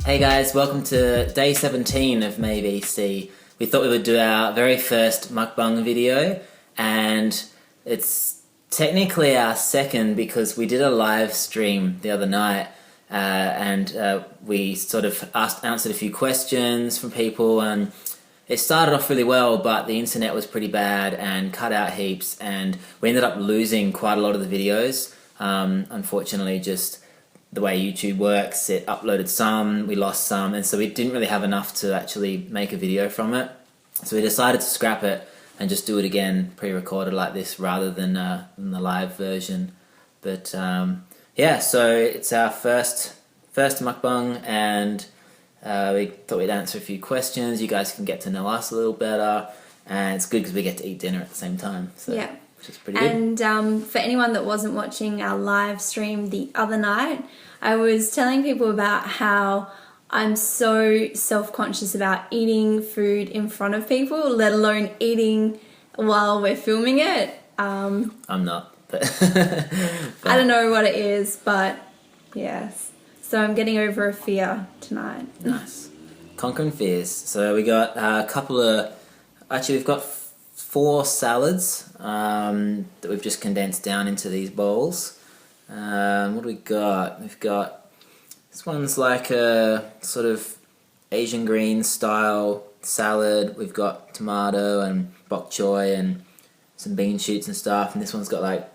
Hey guys, welcome to day 17 of MayBC. We thought we would do our very first mukbang video, and it's technically our second because we did a live stream the other night and we sort of answered a few questions from people, and it started off really well, but the internet was pretty bad and cut out heaps, and we ended up losing quite a lot of the videos. Unfortunately, just the way YouTube works, it uploaded some, we lost some, and so we didn't really have enough to actually make a video from it. So we decided to scrap it and just do it again pre-recorded like this rather than the live version. But yeah, so it's our first mukbang, and we thought we'd answer a few questions. You guys can get to know us a little better, and it's good because we get to eat dinner at the same time. So. Yeah. Which is pretty good. And for anyone that wasn't watching our live stream the other night, I was telling people about how I'm so self-conscious about eating food in front of people, let alone eating while we're filming it. I'm not, but I don't know what it is, but yes. So I'm getting over a fear tonight. Nice. Conquering fears. So we got a couple of... Actually, we've got 4 salads that we've just condensed down into these bowls. What do we got? We've got... This one's like a sort of Asian green style salad. We've got tomato and bok choy and some bean shoots and stuff. And this one's got like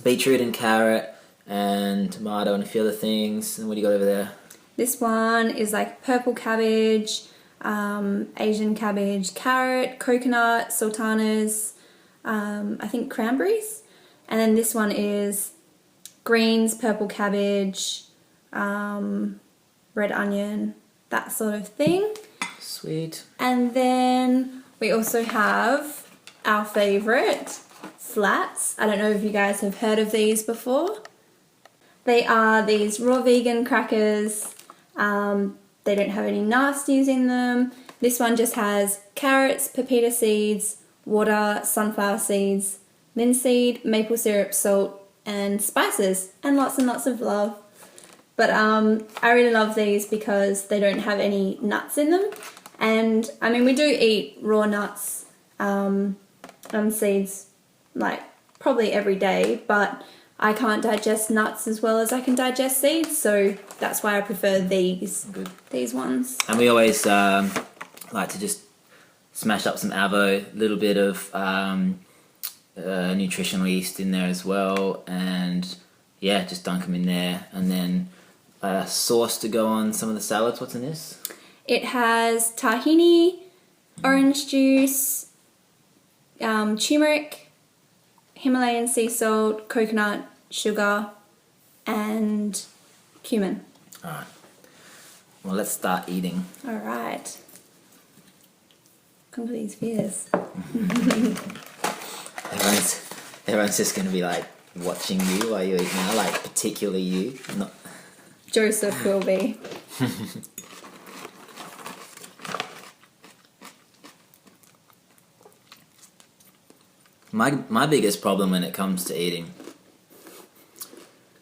beetroot and carrot and tomato and a few other things. And what do you got over there? This one is like purple cabbage, Asian cabbage, carrot, coconut, sultanas, I think cranberries. And then this one is greens, purple cabbage, red onion, that sort of thing. Sweet. And then we also have our favourite, flats. I don't know if you guys have heard of these before. They are these raw vegan crackers. They don't have any nasties in them. This one just has carrots, pepita seeds, water, sunflower seeds, linseed, maple syrup, salt, and spices, and lots of love. But I really love these because they don't have any nuts in them. And I mean, we do eat raw nuts and seeds like probably every day, but I can't digest nuts as well as I can digest seeds, so that's why I prefer these ones. And we always like to just smash up some avo, a little bit of nutritional yeast in there as well, and yeah, just dunk them in there. And then a sauce to go on some of the salads. What's in this? It has tahini, orange juice, turmeric, Himalayan sea salt, coconut, sugar, and cumin. Alright. Well, let's start eating. Alright. Come to these fears. Everyone's just going to be like watching you while you eat now, like particularly you. Not... Joseph will be. My biggest problem when it comes to eating,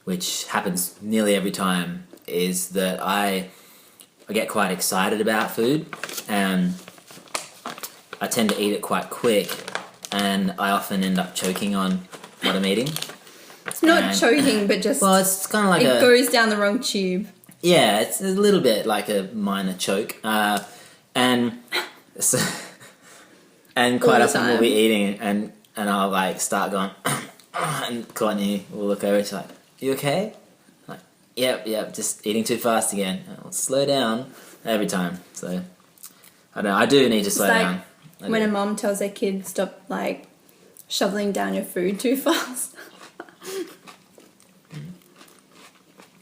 which happens nearly every time, is that I get quite excited about food, and I tend to eat it quite quick, and I often end up choking on what I'm eating. It's not choking, but just... Well, it's kind of like it goes down the wrong tube. Yeah, it's a little bit like a minor choke. And so, and quite often we'll be eating, and I'll like start going, and Courtney will look over and she's like, "You okay?" I'm like, yep, just eating too fast again. I'll slow down every time. So, I don't know, I do need to slow down. When a mum tells their kid, stop like shoveling down your food too fast.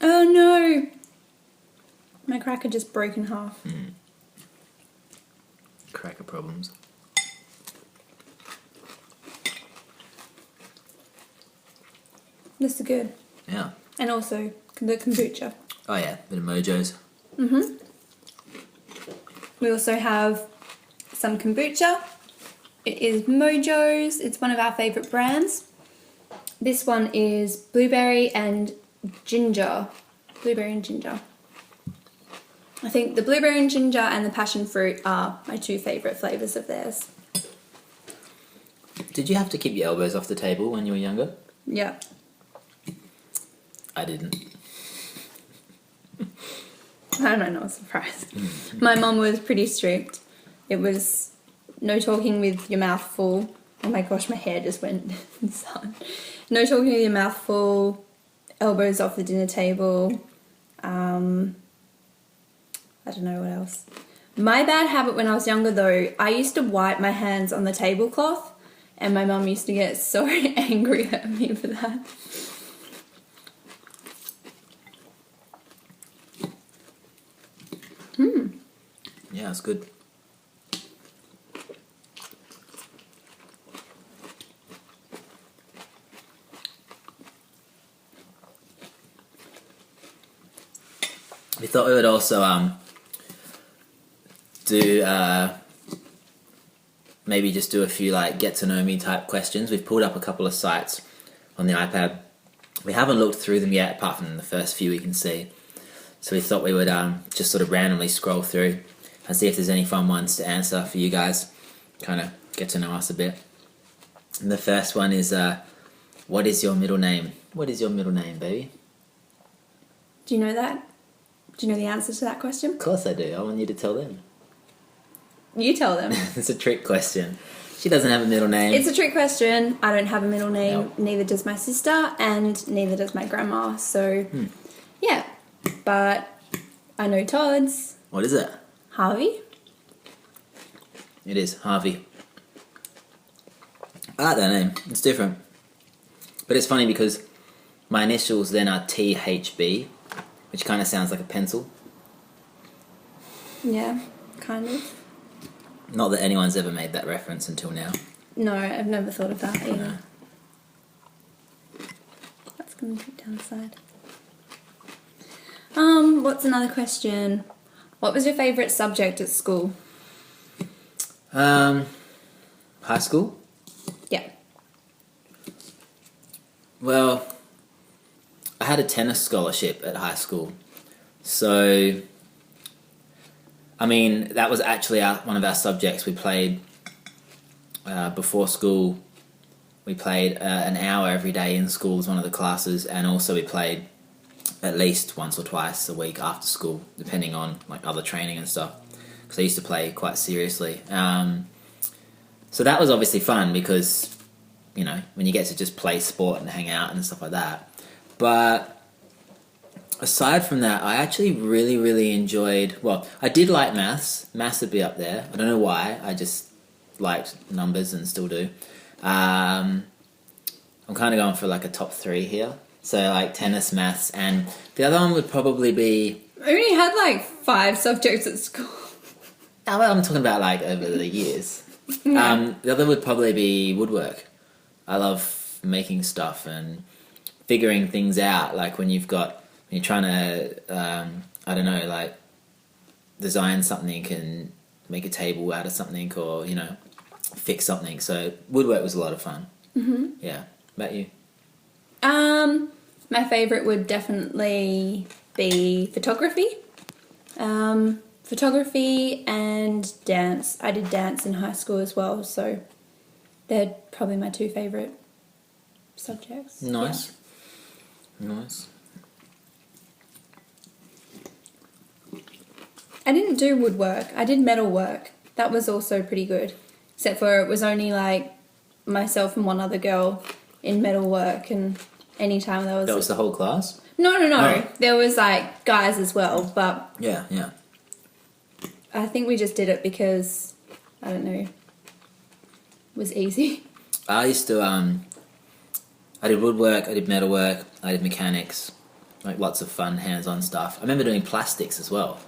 Oh no! My cracker just broke in half. Cracker problems. This is good. Yeah. And also the kombucha. Oh yeah, bit of Mojo's. We also have some kombucha. It is Mojo's. It's one of our favourite brands. This one is blueberry and ginger. Blueberry and ginger. I think the blueberry and ginger and the passion fruit are my two favourite flavours of theirs. Did you have to keep your elbows off the table when you were younger? Yeah. I didn't. I'm not surprised. My mum was pretty strict. It was no talking with your mouth full. Oh my gosh, my hair just went inside. No talking with your mouth full, elbows off the dinner table. I don't know what else. My bad habit when I was younger though, I used to wipe my hands on the tablecloth and my mum used to get so angry at me for that. Yeah, it's good. We thought we would also do maybe just do a few like get to know me type questions. We've pulled up a couple of sites on the iPad. We haven't looked through them yet, apart from the first few we can see. So we thought we would just sort of randomly scroll through and see if there's any fun ones to answer for you guys. Kind of get to know us a bit. And the first one is, what is your middle name? What is your middle name, baby? Do you know that? Do you know the answer to that question? Of course I do. I want you to tell them. You tell them. It's a trick question. She doesn't have a middle name. It's a trick question. I don't have a middle name. Nope. Neither does my sister, and neither does my grandma. So, yeah. But I know Todd's. What is it? Harvey. It is Harvey. I like that name. It's different. But it's funny because my initials then are THB, which kind of sounds like a pencil. Yeah, kind of. Not that anyone's ever made that reference until now. No, I've never thought of that either. No. That's going to keep down the side. What's another question? What was your favourite subject at school? High school? Yeah. Well, I had a tennis scholarship at high school. So, I mean, that was actually one of our subjects. We played before school. We played an hour every day in school as one of the classes, and also we played at least once or twice a week after school, depending on like other training and stuff. Because I used to play quite seriously. So that was obviously fun because, you know, when you get to just play sport and hang out and stuff like that. But aside from that, I actually really, really enjoyed... Well, I did like maths. Maths would be up there. I don't know why. I just liked numbers and still do. I'm kind of going for like a top 3 here. So like tennis, maths, and the other one would probably be... I only had like 5 subjects at school. Oh, well, I'm talking about like over the years. Yeah. The other would probably be woodwork. I love making stuff and figuring things out. Like when you're trying to, I don't know, like design something and make a table out of something, or, you know, fix something. So woodwork was a lot of fun. Mm-hmm. Yeah. About you? My favourite would definitely be photography. Photography and dance. I did dance in high school as well, so they're probably my 2 favourite subjects. Nice. Yeah. Nice. I didn't do woodwork. I did metalwork. That was also pretty good. Except for it was only like myself and one other girl in metalwork, and anytime there was... That was the whole class? No. Oh. There was like guys as well, but... Yeah. I think we just did it because, I don't know, it was easy. I used to, I did woodwork, I did metalwork, I did mechanics, like lots of fun hands-on stuff. I remember doing plastics as well,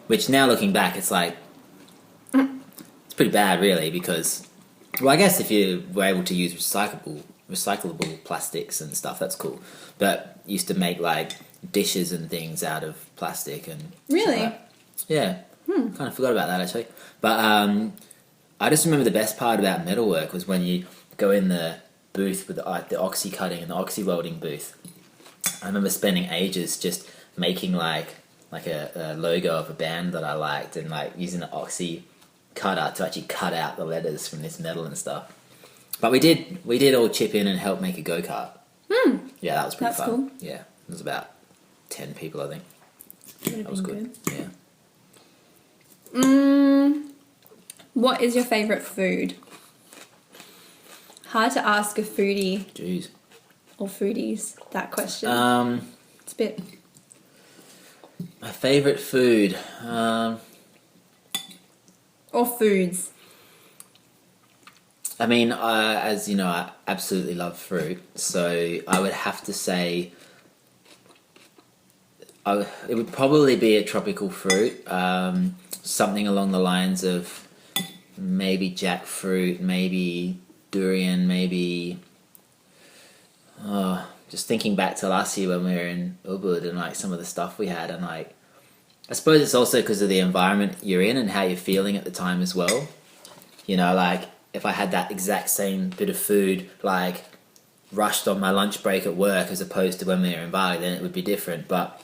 which now looking back, it's like, it's pretty bad really, because, well, I guess if you were able to use recyclable plastics and stuff, that's cool. But used to make like dishes and things out of plastic and... Really? Yeah. Kind of forgot about that actually. But I just remember the best part about metalwork was when you go in the booth with the oxy cutting and the oxy welding booth. I remember spending ages just making like like a logo of a band that I liked, and like using an oxy cutter to actually cut out the letters from this metal and stuff. But we did all chip in and help make a go-kart. Yeah, that was pretty fun. Cool. Yeah, it was about 10 people, I think. That was good. Yeah. What is your favourite food? Hard to ask a foodie. Jeez. Or foodies, that question. It's a bit... My favourite food. Or foods. I mean, as you know, I absolutely love fruit. So I would have to say it would probably be a tropical fruit. Something along the lines of maybe jackfruit, maybe durian, maybe... just thinking back to last year when we were in Ubud and like some of the stuff we had, and like I suppose it's also because of the environment you're in and how you're feeling at the time as well. You know, like if I had that exact same bit of food like rushed on my lunch break at work as opposed to when we were in Bali, then it would be different. But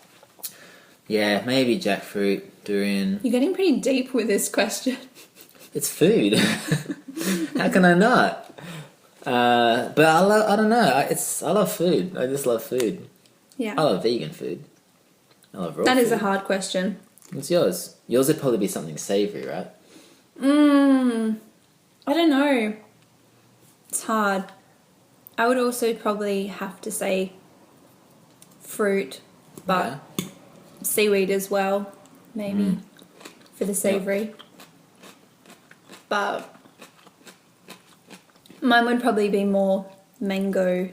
yeah, maybe jackfruit, durian. You're getting pretty deep with this question. It's food. How can I not? But I don't know. I love food. I just love food. Yeah. I love vegan food. I love raw That food. is a hard question. What's yours? Yours would probably be something savoury, right? I don't know. It's hard. I would also probably have to say fruit, but seaweed as well, maybe, for the savoury. But mine would probably be more mango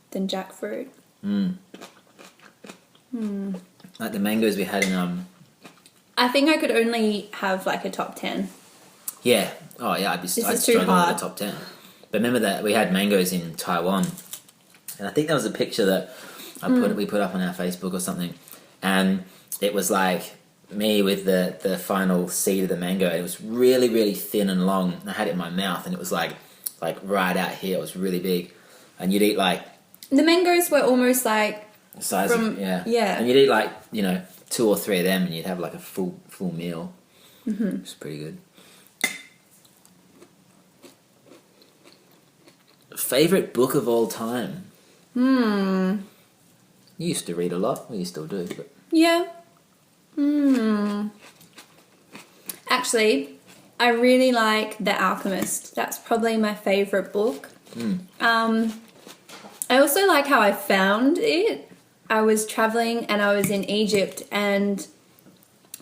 than jackfruit. Like the mangoes we had in I think I could only have like a top 10. Yeah. Oh yeah, I'd is struggling too hard. with the top 10. But remember that we had mangoes in Taiwan, and I think there was a picture that we put up on our Facebook or something, and it was like me with the final seed of the mango, and it was really, really thin and long, and I had it in my mouth, and it was like right out here. It was really big, and you'd eat like The mangoes were almost like the size from, of, yeah, yeah. and you'd eat like 2 or 3 of them, and you'd have like a full meal. Mm-hmm. It's pretty good. Favorite book of all time? You used to read a lot. Well, you still do, but Yeah. Actually, I really like The Alchemist. That's probably my favourite book. I also like how I found it. I was travelling and I was in Egypt, and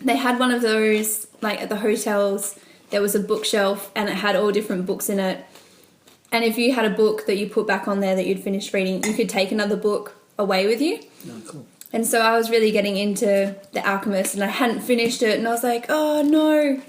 they had one of those, like at the hotels, there was a bookshelf and it had all different books in it. And if you had a book that you put back on there that you'd finished reading, you could take another book away with you. oh, cool. And so I was really getting into The Alchemist, and I hadn't finished it, and I was like, oh no,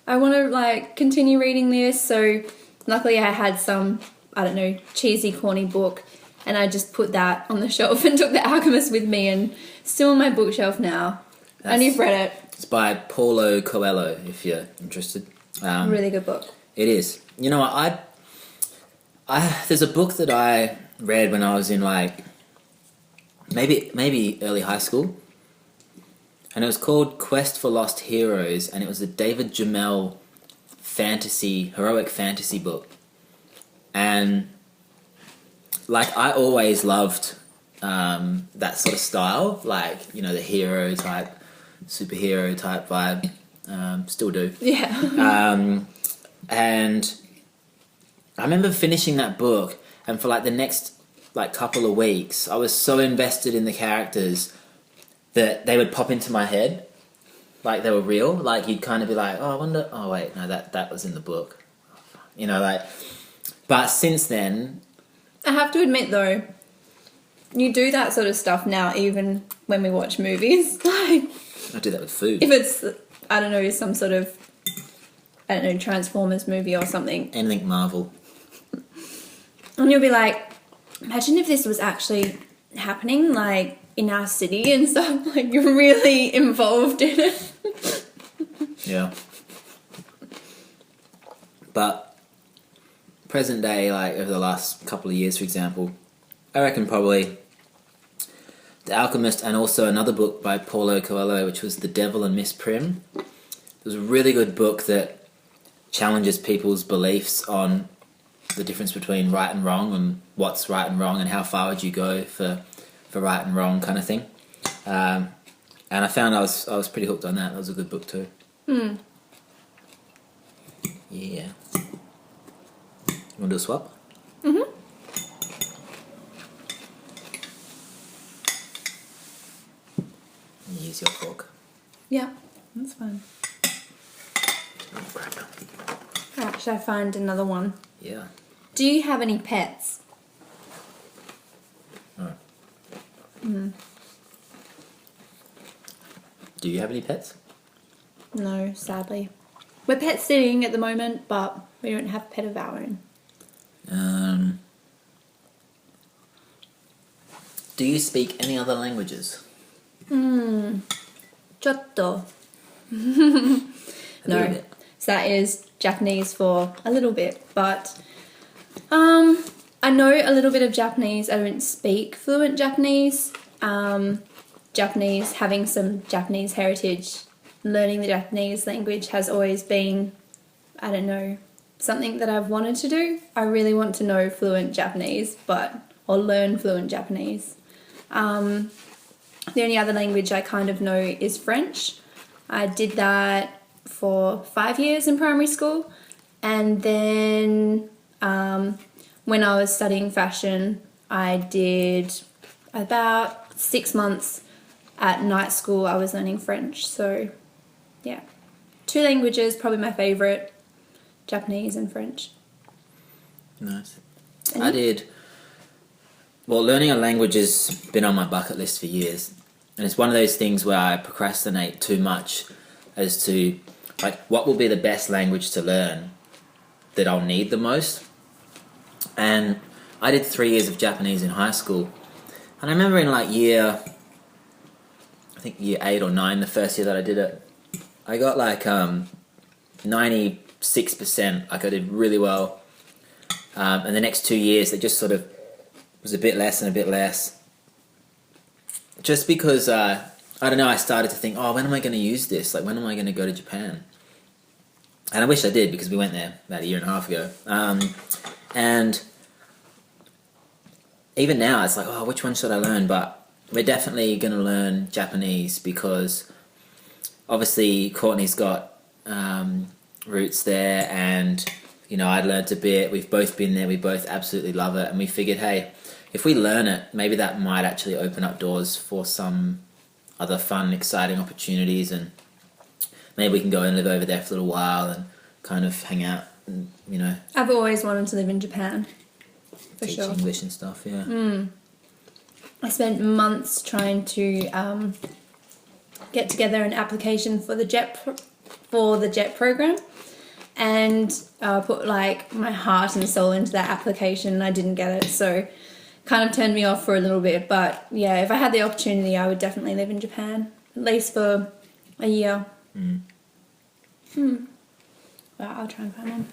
I want to like continue reading this. So luckily I had some, I don't know, cheesy, corny book, and I just put that on the shelf and took The Alchemist with me, and still on my bookshelf now. And you've read it. It's by Paulo Coelho, if you're interested. Really good book. It is. You know what? There's a book that I read when I was in like maybe early high school, and it was called Quest for Lost Heroes, and it was a David Gemmell heroic fantasy book. And like I always loved that sort of style, like the hero type, superhero type vibe. Still do. Yeah. And I remember finishing that book, and for like the next couple of weeks, I was so invested in the characters that they would pop into my head, like they were real. Like you'd kind of be like, oh, I wonder. Oh wait, no, that was in the book. But since then, I have to admit though, you do that sort of stuff now, even when we watch movies. Like I do that with food. if it's, I don't know, some sort of, I don't know, Transformers movie or something, Anything Marvel. and you'll be like, imagine if this was actually happening, like in our city and stuff. Like you're really involved in it. Yeah. But present day, like over the last couple of years, for example, I reckon probably The Alchemist, and also another book by Paulo Coelho, which was The Devil and Miss Prim. It was a really good book that challenges people's beliefs on the difference between right and wrong and what's right and wrong and how far would you go for right and wrong kind of thing. And I found I was pretty hooked on that. That was a good book too. Yeah. You want to do a swap? Mm-hmm. Use your fork. Yeah, that's fine. Right, should I find another one? Yeah. Do you have any pets? Oh. Do you have any pets? No, sadly. We're pet sitting at the moment, but we don't have a pet of our own. Do you speak any other languages? ちょっと. A little No, bit. so that is Japanese for a little bit, but I know a little bit of Japanese. I don't speak fluent Japanese. Japanese, having some Japanese heritage, learning the Japanese language has always been, I don't know, something that I've wanted to do. I really want to know fluent Japanese, or learn fluent Japanese. The only other language I kind of know is French. I did that for 5 years in primary school, and then when I was studying fashion, I did about 6 months at night school. I was learning French, so yeah, 2 languages, probably my favourite, Japanese and French. Nice. And I you? did. Well, learning a language has been on my bucket list for years. And it's one of those things where I procrastinate too much as to, like, what will be the best language to learn that I'll need the most. And I did 3 years of Japanese in high school. And I remember in, like, year 8 or 9, the first year that I did it, I got, like, 96%. Like, I did really well. And the next 2 years, it just sort of was a bit less and a bit less. Just because, I don't know, I started to think, oh, when am I going to use this? Like, when am I going to go to Japan? And I wish I did, because we went there about a year and a half ago. And even now, it's like, oh, which one should I learn? But we're definitely going to learn Japanese because obviously Courtney's got roots there, and, you know, I'd learnt a bit. We've both been there. We both absolutely love it. And we figured, hey, if we learn it, maybe that might actually open up doors for some other fun, exciting opportunities, and maybe we can go and live over there for a little while and kind of hang out and, you know... I've always wanted to live in Japan, for teach sure. English and stuff, yeah. I spent months trying to get together an application for the JET program, and put like my heart and soul into that application, and I didn't get it, so kind of turned me off for a little bit. But yeah, if I had the opportunity, I would definitely live in Japan, at least for a year. Well, I'll try and find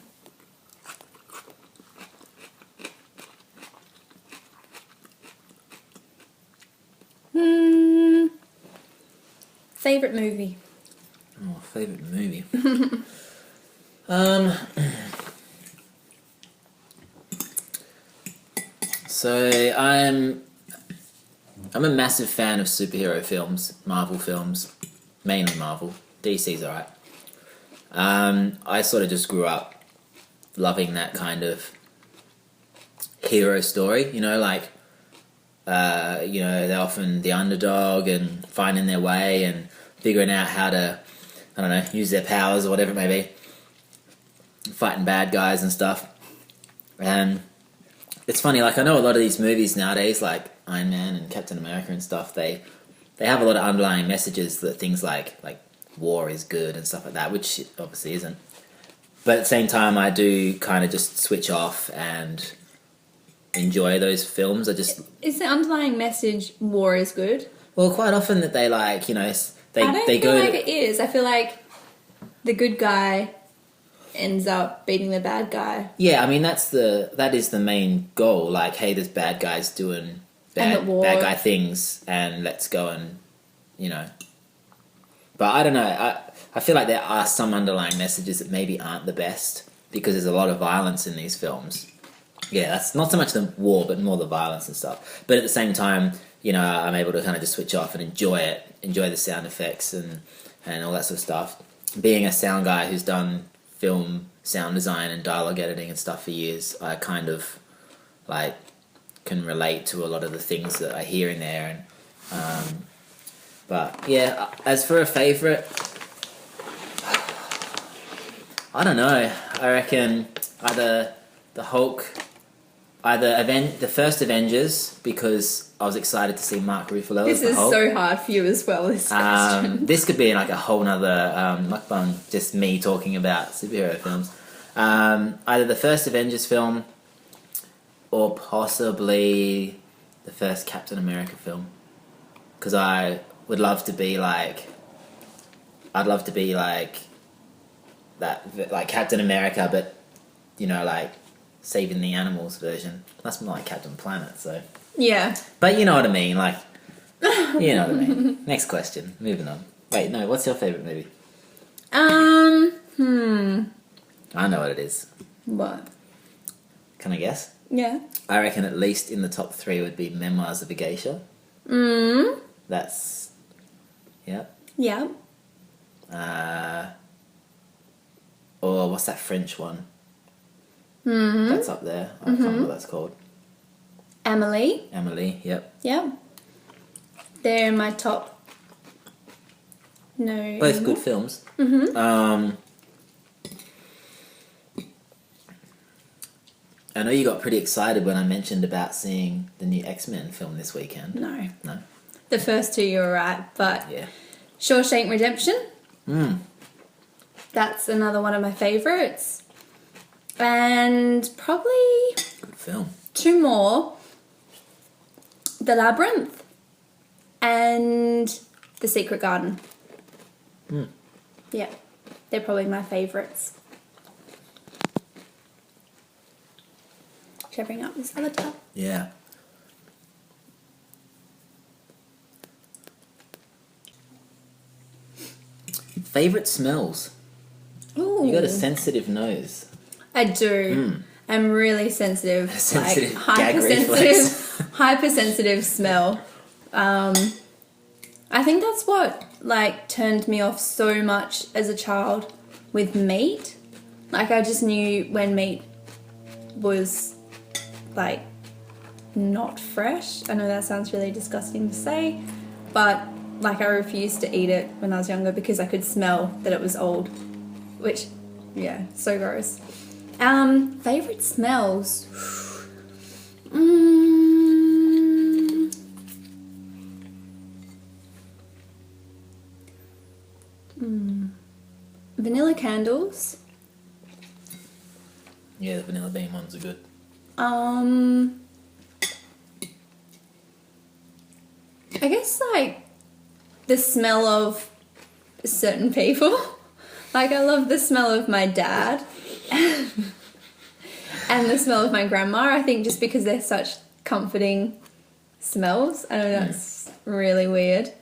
one. Favorite movie? Oh, favourite movie? So I'm a massive fan of superhero films, Marvel films, mainly Marvel. DC's alright. I sort of just grew up loving that kind of hero story, you know, like, you know, they're often the underdog and finding their way and figuring out how to, I don't know, use their powers or whatever it may be, fighting bad guys and stuff. And it's funny, like, I know a lot of these movies nowadays, like Iron Man and Captain America and stuff, they have a lot of underlying messages that things like war is good and stuff like that, which it obviously isn't. But at the same time, I do kind of just switch off and enjoy those films. Is the underlying message war is good? Well, quite often that they, like, you know, I don't feel like it is. I feel like the good guy ends up beating the bad guy. Yeah, I mean, that is the main goal. Like, hey, there's bad guys doing And the war. bad guy things, and let's go and, you know. But I don't know. I feel like there are some underlying messages that maybe aren't the best because there's a lot of violence in these films. Yeah, that's not so much the war, but more the violence and stuff. But at the same time, you know, I'm able to kind of just switch off and enjoy it, enjoy the sound effects and all that sort of stuff. Being a sound guy who's done film sound design and dialogue editing and stuff for years, I kind of like can relate to a lot of the things that I hear in there. And but yeah, as for a favourite, I don't know. I reckon either the Hulk, the first Avengers, because I was excited to see Mark Ruffalo as the This is Hulk. so hard for you as well, this question. This could be like a whole nother mukbang, just me talking about superhero films. Either the first Avengers film or possibly the first Captain America film. Because I would love to be like... I'd love to be like... that, like Captain America, but, you know, like saving the animals version. That's more like Captain Planet, so... Yeah. But you know what I mean, like... You know what I mean. Next question. Moving on. Wait, no, what's your favourite movie? I know what it is. What? Can I guess? Yeah. I reckon at least in the top 3 would be Memoirs of a Geisha. That's... Yep. Yeah. Or what's that French one? That's up there. I can't remember what that's called. Emily. Emily, yep. Yeah. They're in my top. No. Both good films. I know you got pretty excited when I mentioned about seeing the new X-Men film this weekend. No. No? The first two you were right, but Yeah. Shawshank Redemption. That's another one of my favourites. And probably Good film. 2 more. The Labyrinth and The Secret Garden. Yeah, they're probably my favourites. Should I bring up this other tab? Yeah. Favourite smells? Ooh. You got a sensitive nose. I do. I'm really sensitive. Sensitive like gag reflex. hypersensitive smell. I think that's what like turned me off so much as a child with meat. Like I just knew when meat was like not fresh. I know that sounds really disgusting to say, but like I refused to eat it when I was younger because I could smell that it was old, which yeah, so gross. Favorite smells. Vanilla candles. Yeah, the vanilla bean ones are good. I guess like the smell of certain people. Like I love the smell of my dad and the smell of my grandma. I think just because they're such comforting smells. I know that's really weird.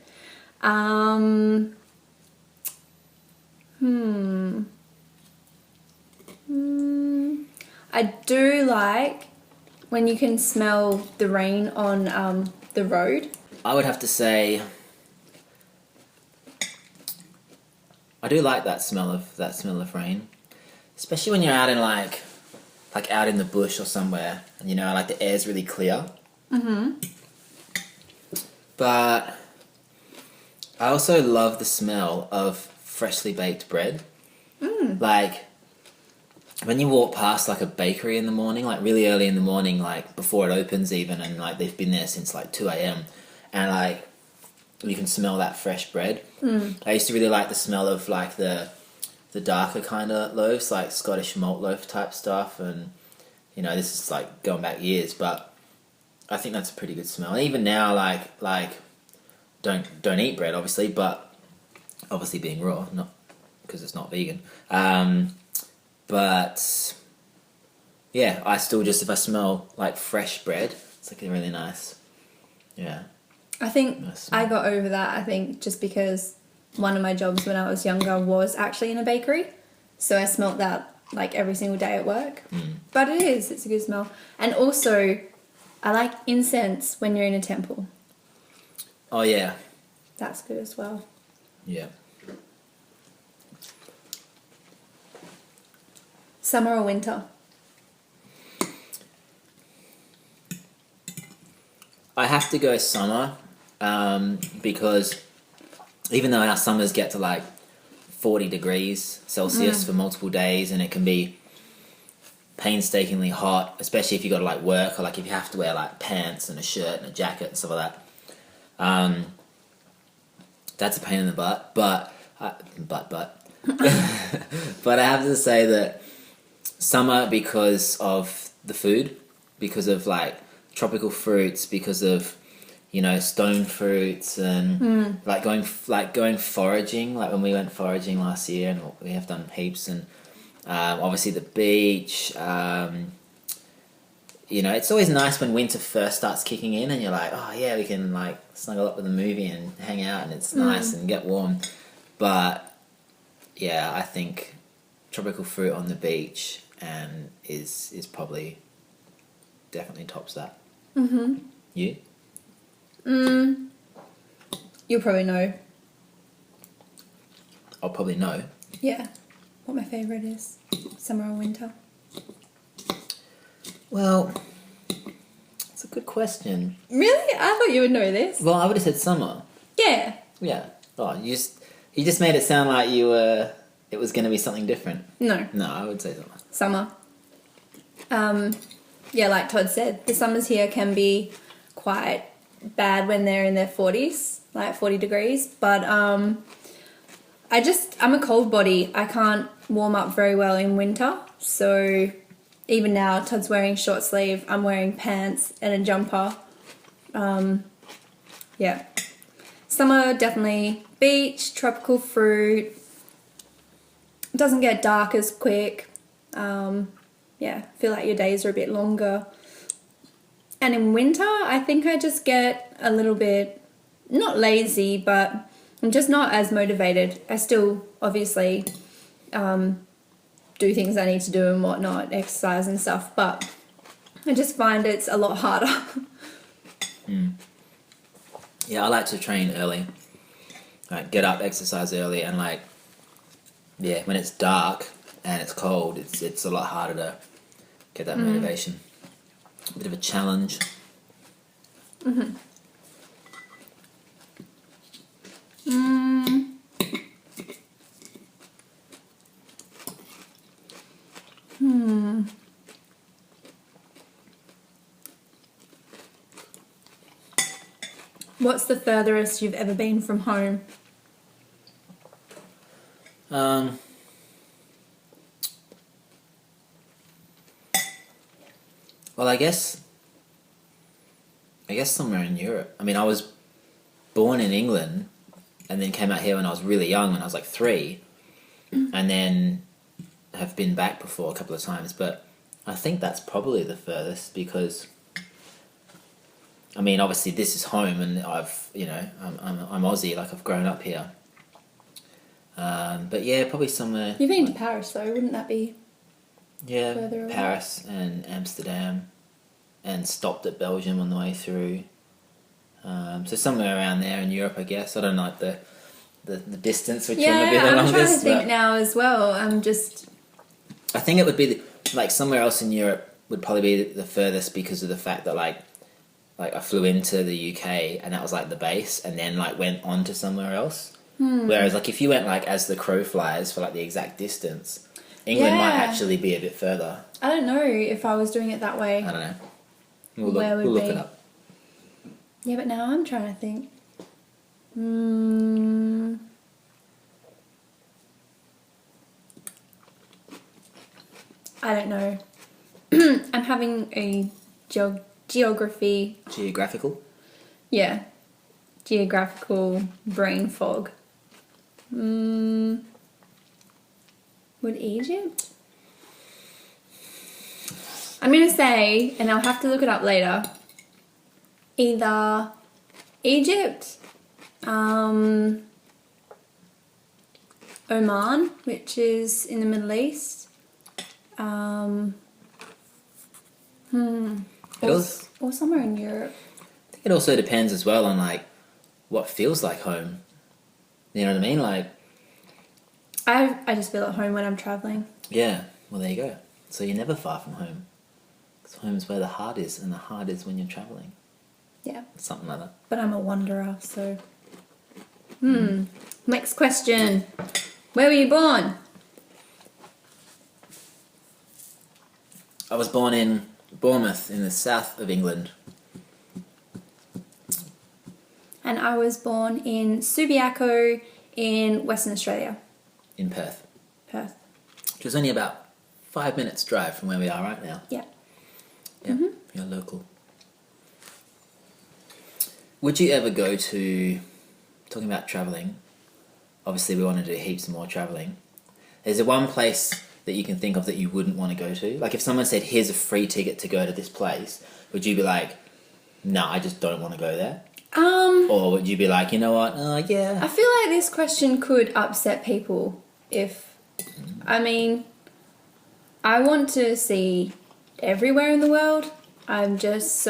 I do like when you can smell the rain on the road. I would have to say I do like that smell of rain, especially when you're out in like out in the bush or somewhere, and you know like the air's really clear. But I also love the smell of freshly baked bread. Like when you walk past like a bakery in the morning, like really early in the morning, like before it opens even, and like they've been there since like 2 a.m. and like you can smell that fresh bread. I used to really like the smell of like the darker kind of loaves, like Scottish malt loaf type stuff, and you know this is like going back years, but I think that's a pretty good smell. And even now, like don't eat bread obviously, but obviously being raw, not because it's not vegan. But yeah, I still just if I smell like fresh bread, it's like a really nice Yeah. I think That's I got over that, I think, just because one of my jobs when I was younger was actually in a bakery. So I smelt that like every single day at work. But it's a good smell. And also, I like incense when you're in a temple. Oh, yeah. That's good as well. Yeah. Summer or winter? I have to go summer because even though our summers get to like 40 degrees Celsius for multiple days, and it can be painstakingly hot, especially if you got to like work, or like if you have to wear like pants and a shirt and a jacket and stuff like that. That's a pain in the butt, but but I have to say that summer, because of the food, because of like tropical fruits, because of, you know, stone fruits, and like going foraging, like when we went foraging last year, and we have done heaps, and obviously the beach. You know, it's always nice when winter first starts kicking in, and you're like, oh yeah, we can like snuggle up with a movie and hang out, and it's nice and get warm. But yeah, I think tropical fruit on the beach and is probably definitely tops that. You? You'll probably know. I'll probably know. Yeah. What my favourite is. Summer or winter? Well, it's a good question. Really? I thought you would know this. Well, I would have said summer. Yeah. Yeah. Oh, you just made it sound like it was going to be something different. No. No, I would say summer. Summer. Yeah, like Todd said, the summers here can be quite bad when they're in their 40s, like 40 degrees. But I'm a cold body. I can't warm up very well in winter. So even now, Todd's wearing short sleeve. I'm wearing pants and a jumper. Yeah. Summer, definitely beach, tropical fruit. It doesn't get dark as quick. Yeah, feel like your days are a bit longer. And in winter, I think I just get a little bit, not lazy, but I'm just not as motivated. I still obviously do things I need to do and whatnot, exercise and stuff, but I just find it's a lot harder. Yeah, I like to train early. Like, get up, exercise early, and like, yeah, when it's dark and it's cold, it's a lot harder to get that motivation. A bit of a challenge. What's the furthest you've ever been from home? Well, I guess somewhere in Europe. I mean, I was born in England and then came out here when I was really young, when I was like 3, and then have been back before a couple of times. But I think that's probably the furthest, because I mean, obviously this is home, and I'm Aussie, like I've grown up here. But yeah, probably somewhere. You've been to Paris though, wouldn't that be? Yeah, further away? Paris and Amsterdam, and stopped at Belgium on the way through. So somewhere around there in Europe, I guess. I don't know, like the distance which one would be the I'm longest. trying to think but now as well. I think it would be like somewhere else in Europe would probably be the furthest, because of the fact that like I flew into the UK and that was like the base, and then like went on to somewhere else. Whereas like if you went like as the crow flies for like the exact distance, England might actually be a bit further. I don't know if I was doing it that way. I don't know. Where would We'll look be? it up. Yeah, but now I'm trying to think. I don't know. I'm having a geography. Geographical? Yeah. Geographical brain fog. Would Egypt? I'm going to say, and I'll have to look it up later, either Egypt, Oman, which is in the Middle East. Or somewhere in Europe. I think it also depends as well on like what feels like home. You know what I mean? Like, I just feel at home when I'm traveling. yeah. Well, there you go. So you're never far from home. Because home is where the heart is, and the heart is when you're traveling. Yeah. Something like that. But I'm a wanderer, so. Next question. Where were you born? I was born in Bournemouth in the south of England. And I was born in Subiaco in Western Australia. In Perth. Perth. Which was only about 5 minutes drive from where we are right now. Yeah. Yeah, you're local. Would you ever go to, talking about travelling, obviously we want to do heaps more travelling. Is there one place that you can think of that you wouldn't want to go to? Like if someone said, here's a free ticket to go to this place, would you be like, no, I just don't want to go there? Or would you be like, you know what, yeah. I feel like this question could upset people if, I mean, I want to see everywhere in the world. I just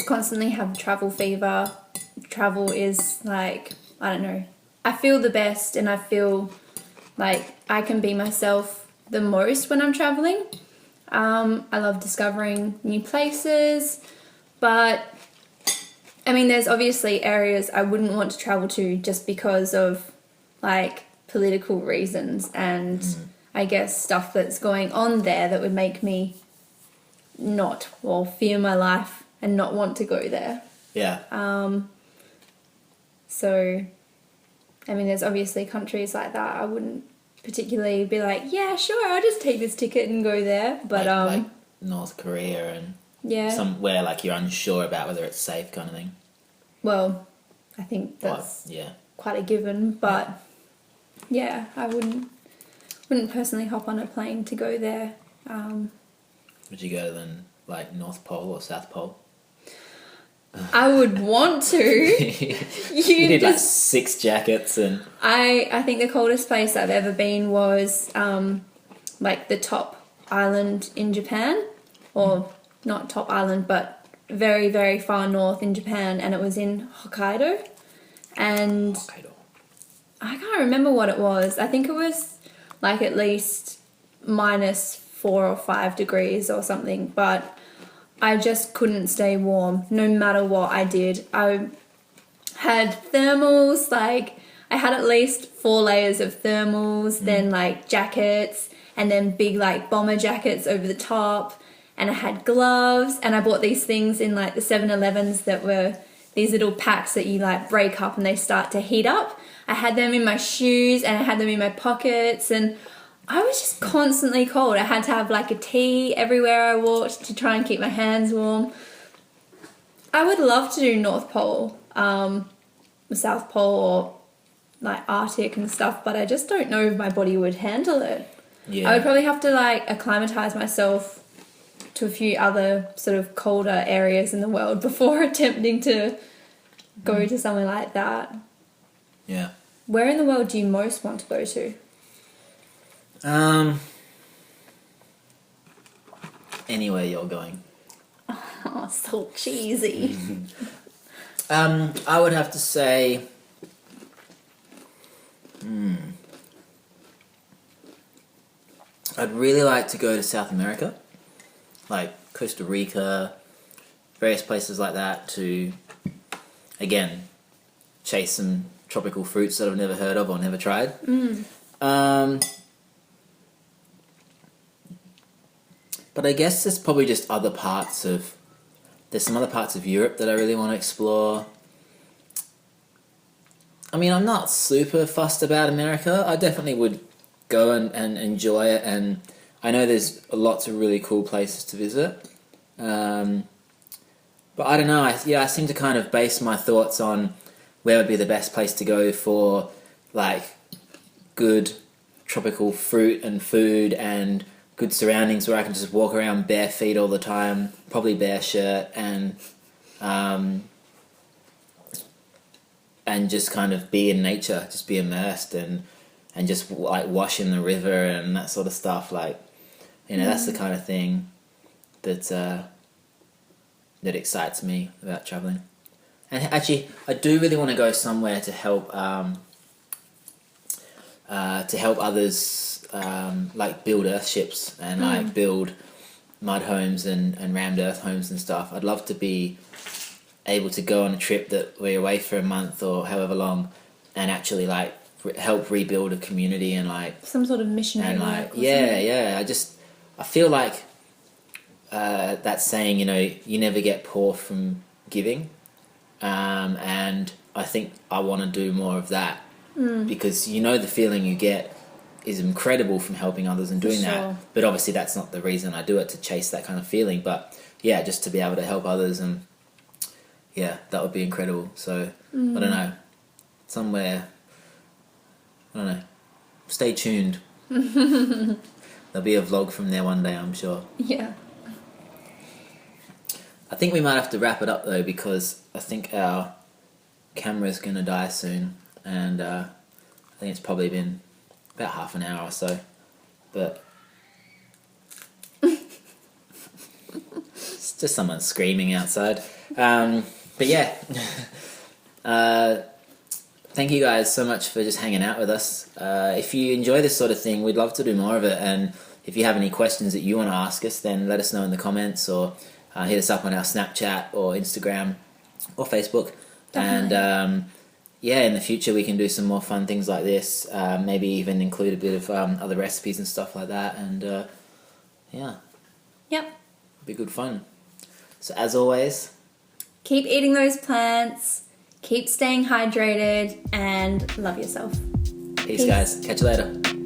constantly have travel fever. Travel is like, I don't know. I feel the best and I feel like I can be myself the most when I'm traveling. I love discovering new places, but I mean, there's obviously areas I wouldn't want to travel to just because of like political reasons and I guess stuff that's going on there that would make me not, or fear my life and not want to go there. Yeah. So, I mean, there's obviously countries like that I wouldn't particularly be like, yeah, sure, I'll just take this ticket and go there. But like North Korea and somewhere like you're unsure about whether it's safe kind of thing. Well, I think that's quite a given, but yeah, I wouldn't personally hop on a plane to go there. Would you go then like North Pole or South Pole? I would want to. You need like 6 jackets and... I think the coldest place I've ever been was like the top island in Japan, or not top island, but very, very far north in Japan, and it was in Hokkaido. And I can't remember what it was. I think it was like at least -4 or 5 degrees or something, but I just couldn't stay warm no matter what I did. I had thermals, like I had at least 4 layers of thermals, then like jackets, and then big like bomber jackets over the top, and I had gloves, and I bought these things in like the 7-Elevens that were these little packs that you like break up and they start to heat up. I had them in my shoes and I had them in my pockets, and I was just constantly cold. I had to have like a tea everywhere I walked to try and keep my hands warm. I would love to do North Pole, South Pole, or like Arctic and stuff, but I just don't know if my body would handle it. Yeah. I would probably have to like acclimatize myself to a few other sort of colder areas in the world before attempting to go to somewhere like that. Yeah. Where in the world do you most want to go to? Anywhere you're going. Oh, so cheesy. I would have to say... I'd really like to go to South America. Like Costa Rica, various places like that to, again, chase some tropical fruits that I've never heard of or never tried. But I guess there's probably just there's some other parts of Europe that I really want to explore. I mean, I'm not super fussed about America. I definitely would go and enjoy it, and I know there's lots of really cool places to visit. But I don't know, I seem to kind of base my thoughts on where would be the best place to go for like good tropical fruit and food and good surroundings where I can just walk around bare feet all the time, probably bare shirt, and and just kind of be in nature, just be immersed and just like wash in the river and that sort of stuff. Like, you know, that's the kind of thing that that excites me about traveling. And actually, I do really want to go somewhere to help others, like build earthships and like build mud homes and rammed earth homes and stuff. I'd love to be able to go on a trip that we're away for a month or however long, and actually like help rebuild a community and like some sort of missionary and like work or something. I feel like that saying, you know, you never get poor from giving, and I think I want to do more of that, because you know the feeling you get is incredible from helping others and doing that. But obviously that's not the reason I do it, to chase that kind of feeling. But yeah, just to be able to help others, and yeah, that would be incredible. So I don't know, somewhere, I don't know. Stay tuned. There'll be a vlog from there one day, I'm sure. Yeah. I think we might have to wrap it up though, because I think our camera's gonna die soon, and I think it's probably been about half an hour or so. But it's just someone screaming outside. But yeah, thank you guys so much for just hanging out with us. If you enjoy this sort of thing, we'd love to do more of it. And if you have any questions that you want to ask us, then let us know in the comments, or hit us up on our Snapchat or Instagram or Facebook. Definitely. And yeah, in the future we can do some more fun things like this. Maybe even include a bit of other recipes and stuff like that. And yeah. Yep. It'll be good fun. So as always, keep eating those plants, keep staying hydrated, and love yourself. peace guys. Catch you later.